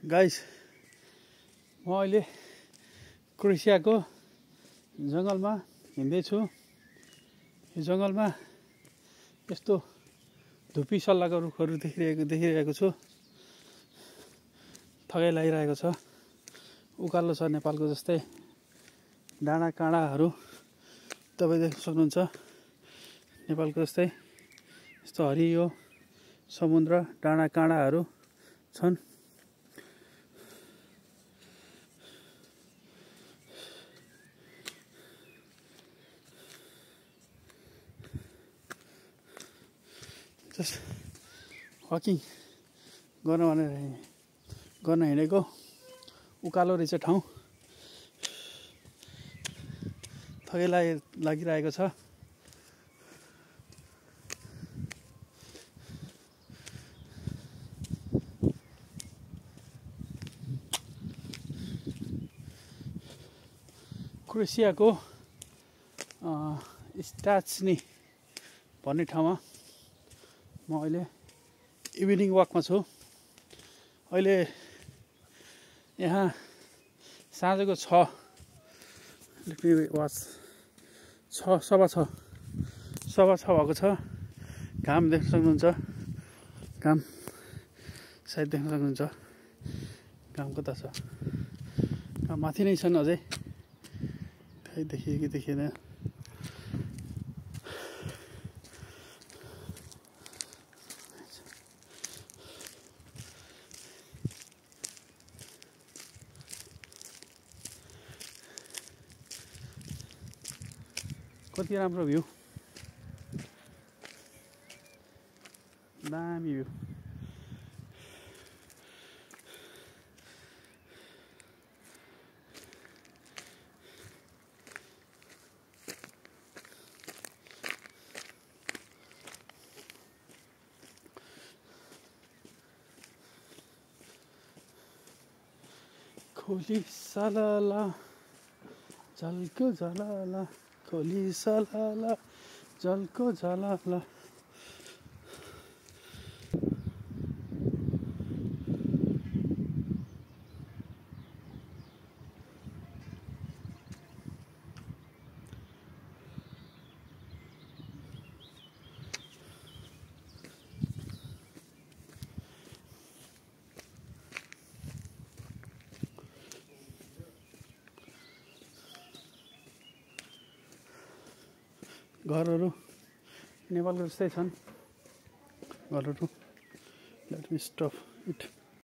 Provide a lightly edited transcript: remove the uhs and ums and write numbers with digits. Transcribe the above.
Guys म अहिले क्रोएसियाको जङ्गलमा हिँड्दैछु। यो जङ्गलमा यस्तो धुपी सल्लाहको रुखहरू देखिरहेको छु। थकाइ लागिरहेको छ। उकालो छ नेपालको जस्तै। डाँडा काँडाहरू तपाईँ देख्न सक्नुहुन्छ। नेपालको जस्तै यस्तो हरियो समुद्र डाँडा काँडाहरू छन्। वकिङ गर्न हिँडेको उकालो रहेछ ठाउँ। थकाइ लागिरहेको छ। क्रोएसियाको स्टाच्नी भन्ने ठाउँमा म अहिले इभिनिङ वकमा छु। अहिले यहाँ साँझको 6 सवा 6 भएको छ। घाम देख्न सक्नुहुन्छ। घाम सायद देख्न सक्नुहुन्छ। घाम कता छ? घाम माथि नै छन् अझै। खै देखियो कि देखिएन। कति राम्रो भ्यू, दामी भ्यू। खोली सालाला जलको जलाला, खोली सालाला जलको जलाला। घरहरू नेपालको जस्तै छन् घरहरू। Let me stop it.